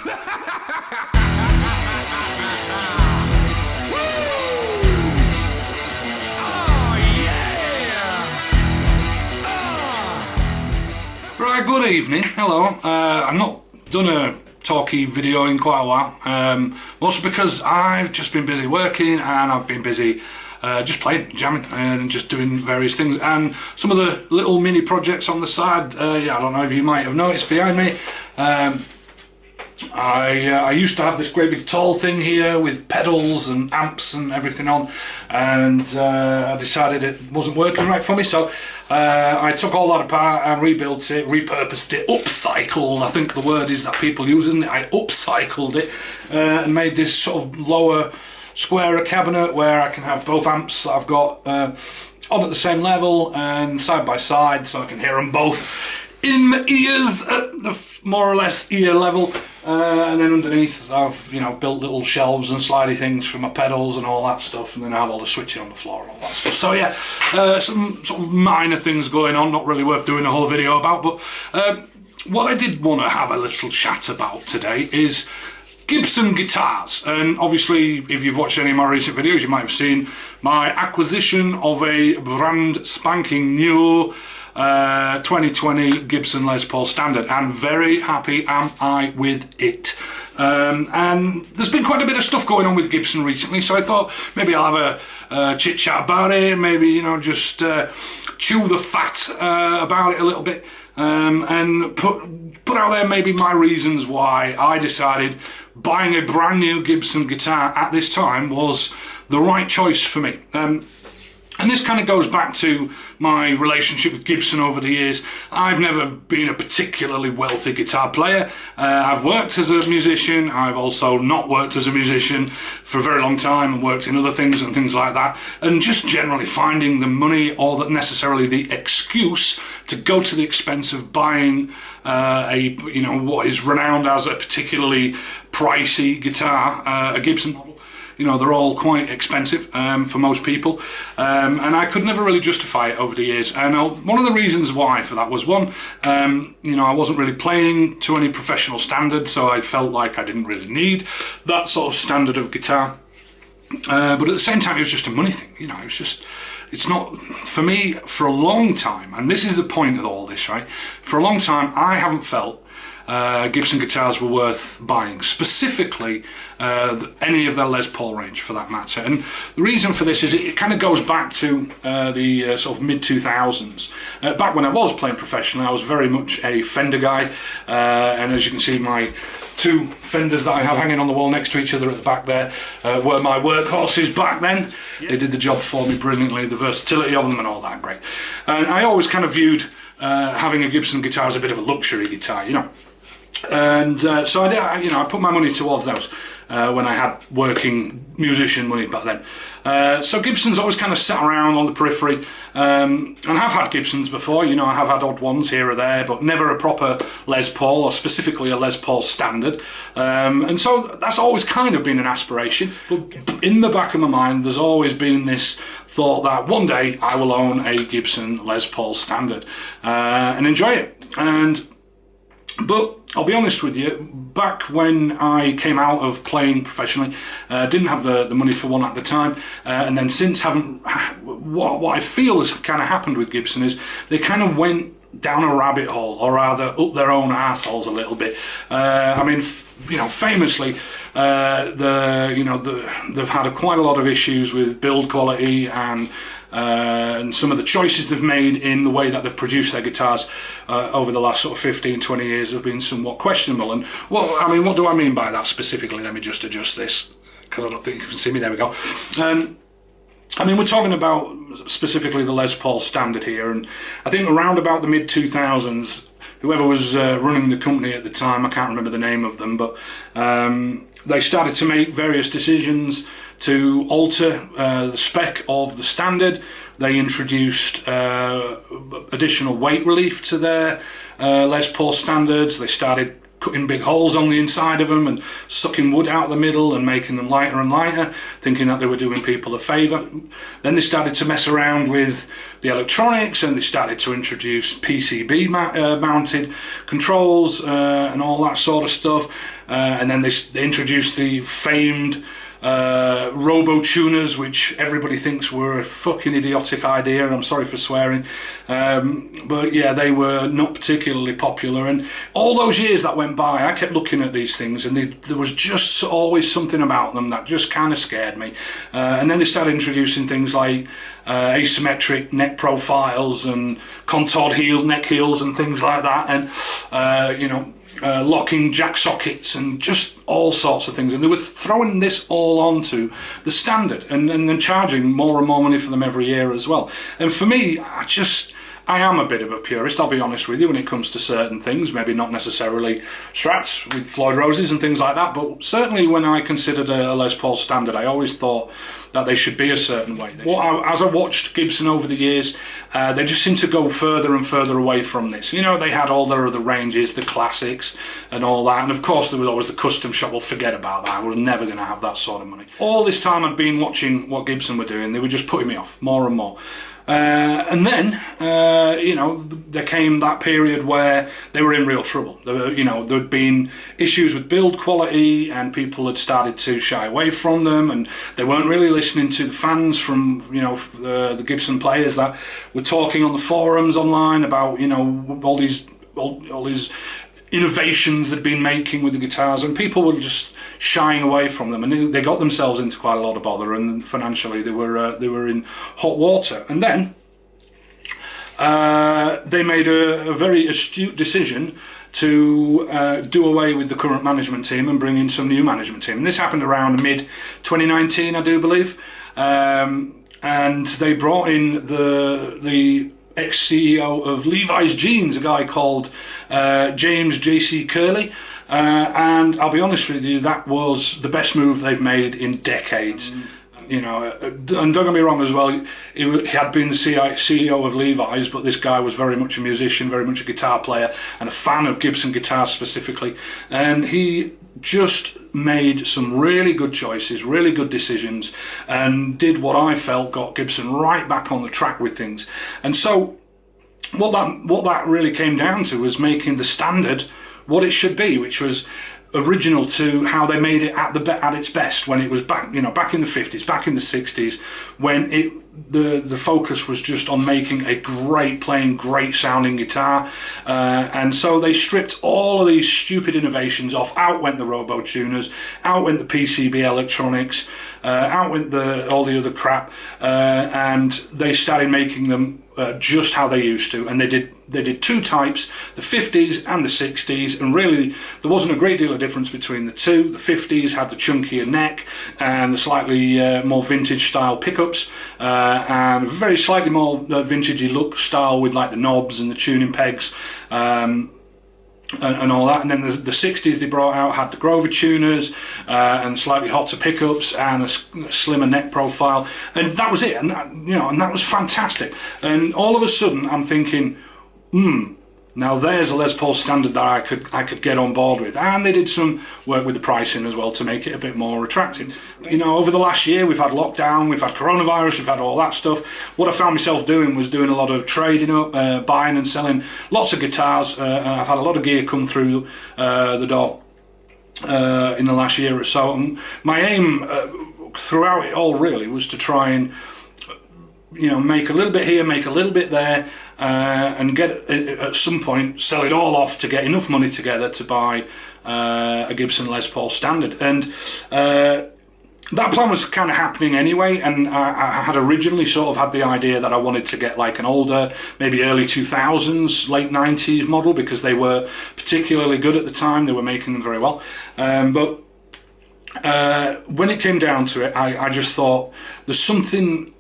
Right, good evening, hello. I've not done a talky video in quite a while, mostly because I've just been busy working and I've been busy just playing, jamming and just doing various things, and some of the little mini projects on the side. Yeah, I don't know if you might have noticed behind me, I used to have this great big tall thing here with pedals and amps and everything on, and I decided it wasn't working right for me, so I took all that apart and rebuilt it, repurposed it, upcycled, I think the word is that people use, isn't it? I upcycled it and made this sort of lower square cabinet where I can have both amps that I've got on at the same level and side by side, so I can hear them both in my ears at the more or less ear level, and then underneath I've built little shelves and slidey things for my pedals and all that stuff, and then I have all the switching on the floor and all that stuff. So yeah, some sort of minor things going on, not really worth doing a whole video about, but what I did want to have a little chat about today is Gibson guitars. And obviously if you've watched any of my recent videos you might have seen my acquisition of a brand spanking new 2020 Gibson Les Paul Standard, and very happy am I with it. And there's been quite a bit of stuff going on with Gibson recently, so I thought maybe I'll have a chit chat about it, maybe just chew the fat about it a little bit, and put out there maybe my reasons why I decided buying a brand new Gibson guitar at this time was the right choice for me. And this kind of goes back to my relationship with Gibson over the years. I've never been a particularly wealthy guitar player. I've worked as a musician. I've also not worked as a musician for a very long time and worked in other things and things like that. And just generally finding the money or necessarily the excuse to go to the expense of buying what is renowned as a particularly pricey guitar, a Gibson model. They're all quite expensive for most people, and I could never really justify it over the years. And one of the reasons why for that was, one, I wasn't really playing to any professional standard, so I felt like I didn't really need that sort of standard of guitar. But at the same time, it was just a money thing. It's not, for me, for a long time, and this is the point of all this, right? For a long time, I haven't felt Gibson guitars were worth buying, specifically any of their Les Paul range for that matter. And the reason for this is it kind of goes back to the sort of mid-2000s. Back when I was playing professionally, I was very much a Fender guy, and as you can see, my two Fenders that I have hanging on the wall next to each other at the back there were my workhorses back then. Yes. They did the job for me brilliantly, the versatility of them and all that, great. And I always kind of viewed having a Gibson guitar as a bit of a luxury guitar, And so I put my money towards those when I had working musician money back then. So Gibson's always kind of sat around on the periphery, and I've had Gibsons before. I have had odd ones here or there, but never a proper Les Paul, or specifically a Les Paul Standard. And so that's always kind of been an aspiration. But in the back of my mind, there's always been this thought that one day I will own a Gibson Les Paul Standard and enjoy it. But I'll be honest with you, back when I came out of playing professionally, didn't have the money for one at the time, and then since what I feel has kind of happened with Gibson is they kind of went down a rabbit hole, or rather up their own arseholes a little bit. Famously, they've had quite a lot of issues with build quality and some of the choices they've made in the way that they've produced their guitars over the last sort of 15-20 years have been somewhat questionable. And what do I mean by that specifically? Let me just adjust this, because I don't think you can see me. There we go. We're talking about specifically the Les Paul Standard here, and I think around about the mid-2000s, whoever was running the company at the time, I can't remember the name of them, but they started to make various decisions to alter the spec of the Standard. They introduced additional weight relief to their Les Paul Standards. They started cutting big holes on the inside of them and sucking wood out the middle and making them lighter and lighter, thinking that they were doing people a favour. Then they started to mess around with the electronics, and they started to introduce PCB mounted controls and all that sort of stuff. And then they introduced the famed robo tuners, which everybody thinks were a fucking idiotic idea. I'm sorry for swearing, but yeah, they were not particularly popular. And all those years that went by, I kept looking at these things, and there was just always something about them that just kind of scared me. And then they started introducing things like asymmetric neck profiles and contoured neck heels and things like that, and you know, locking jack sockets and just all sorts of things. And they were throwing this all onto the Standard, and then charging more and more money for them every year as well. And for me, I am a bit of a purist, I'll be honest with you, when it comes to certain things. Maybe not necessarily Strats with Floyd Roses and things like that, but certainly when I considered a Les Paul Standard, I always thought that they should be a certain way. As I watched Gibson over the years, they just seemed to go further and further away from this. You know, they had all their other ranges, the classics and all that, and of course there was always the custom shop. Well, forget about that, I was never going to have that sort of money. All this time I'd been watching what Gibson were doing, they were just putting me off more and more. And then, you know, there came that period where they were in real trouble. There were, you know, there'd been issues with build quality, and people had started to shy away from them, and they weren't really listening to the fans from, you know, the Gibson players that were talking on the forums online about, you know, all these innovations they'd been making with the guitars, and people were just shying away from them, and they got themselves into quite a lot of bother, and financially they were in hot water. And then they made a very astute decision to do away with the current management team and bring in some new management team. And this happened around mid-2019, I do believe, and they brought in the ex-CEO of Levi's Jeans, a guy called James J.C. Curley. And I'll be honest with you, that was the best move they've made in decades. You know, and don't get me wrong as well, he had been the CEO of Levi's, but this guy was very much a musician, very much a guitar player, and a fan of Gibson guitars specifically. And he just made some really good choices, really good decisions, and did what I felt got Gibson right back on the track with things. And so what that really came down to was making the Standard what it should be, which was original to how they made it at its best when it was back, you know, back in the 50s, back in the 60s, when the focus was just on making a playing great sounding guitar. And so they stripped all of these stupid innovations off. Out went the robo tuners, out went the PCB electronics, out went all the other crap, and they started making them just how they used to. And they did two types, the 50s and the 60s, and really there wasn't a great deal of difference between the two. The 50s had the chunkier neck and the slightly more vintage style pickups, and very slightly more vintagey look style with like the knobs and the tuning pegs, and all that. And then the 60s they brought out had the Grover tuners and slightly hotter pickups and a slimmer neck profile, and that was it. And that, you know, and that was fantastic. And all of a sudden I'm thinking, now there's a Les Paul Standard that I could get on board with. And they did some work with the pricing as well to make it a bit more attractive. You know, over the last year we've had lockdown, we've had coronavirus, we've had all that stuff. What I found myself doing was doing a lot of trading up, buying and selling lots of guitars. I've had a lot of gear come through the door in the last year or so. And my aim throughout it all really was to try and, you know, make a little bit here, make a little bit there, and get at some point sell it all off to get enough money together to buy a Gibson Les Paul Standard. And that plan was kind of happening anyway, and I had originally sort of had the idea that I wanted to get like an older, maybe early 2000s, late 90s model, because they were particularly good at the time. They were making them very well, but when it came down to it, I just thought there's something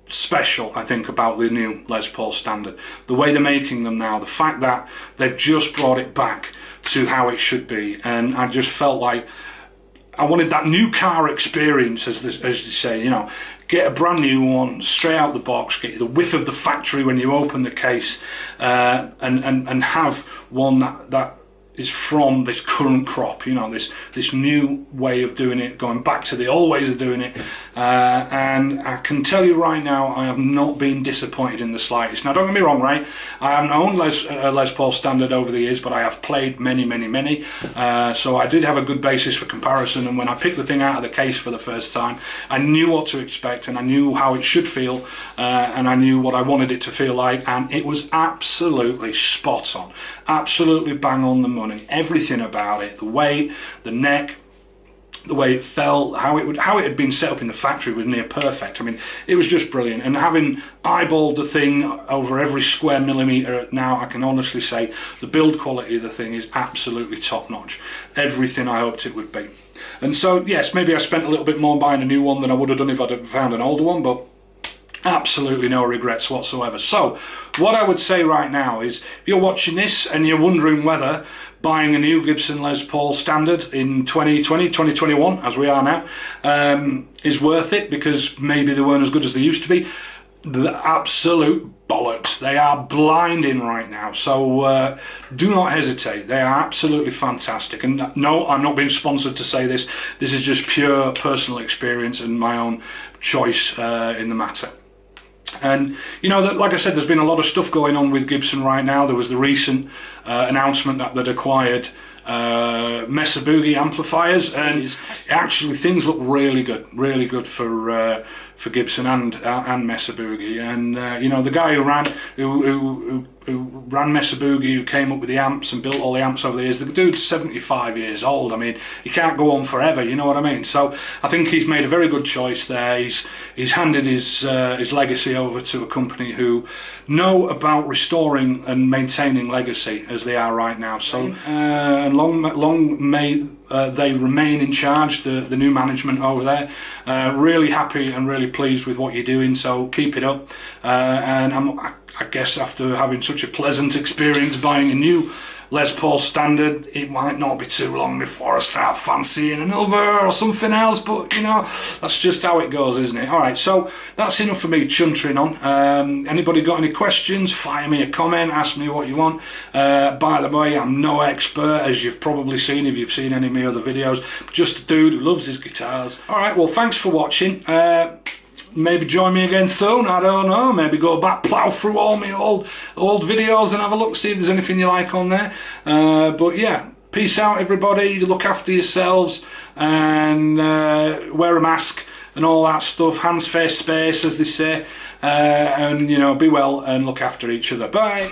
special, I think, about the new Les Paul Standard. The way they're making them now, the fact that they've just brought it back to how it should be, and I just felt like I wanted that new car experience, as they say, you know, get a brand new one straight out the box, get the whiff of the factory when you open the case, and have one that from this current crop, you know, this new way of doing it, going back to the old ways of doing it, and I can tell you right now, I have not been disappointed in the slightest. Now don't get me wrong, right, I haven't owned Les Paul Standard over the years, but I have played many, so I did have a good basis for comparison, and when I picked the thing out of the case for the first time, I knew what to expect, and I knew how it should feel, and I knew what I wanted it to feel like, and it was absolutely spot on, absolutely bang on the money. Everything about it, the weight, the neck, the way it felt, how it had been set up in the factory was near perfect. I mean, it was just brilliant. And having eyeballed the thing over every square millimetre now, I can honestly say the build quality of the thing is absolutely top notch. Everything I hoped it would be. And so yes, maybe I spent a little bit more buying a new one than I would have done if I'd found an older one, but absolutely no regrets whatsoever. So what I would say right now is, if you're watching this and you're wondering whether buying a new Gibson Les Paul Standard in 2020, 2021, as we are now, is worth it because maybe they weren't as good as they used to be, the absolute bollocks. They are blinding right now, so do not hesitate. They are absolutely fantastic. And no, I'm not being sponsored to say this. This is just pure personal experience and my own choice in the matter. And you know, that, like I said, there's been a lot of stuff going on with Gibson right now. There was the recent announcement that they'd acquired Mesa Boogie amplifiers, and actually things look really good for Gibson and Mesa Boogie. And you know, the guy who ran Mesa Boogie, who came up with the amps and built all the amps over the years, the dude's 75 years old. I mean, he can't go on forever, you know what I mean? So I think he's made a very good choice there. He's handed his legacy over to a company who know about restoring and maintaining legacy as they are right now. So and long may they remain in charge, the new management over there. Really happy and really pleased with what you're doing, so keep it up. And I guess after having such a pleasant experience buying a new Les Paul Standard, it might not be too long before I start fancying another or something else, but you know, that's just how it goes, isn't it? Alright, so that's enough for me chuntering on. Anybody got any questions? Fire me a comment, ask me what you want. By the way, I'm no expert, as you've probably seen if you've seen any of my other videos, just a dude who loves his guitars. Alright, well, thanks for watching. Maybe join me again soon, I don't know, maybe go back, plough through all my old videos and have a look, see if there's anything you like on there. But yeah, peace out everybody, look after yourselves, and wear a mask and all that stuff, hands, face, space, as they say, and you know, be well and look after each other. Bye.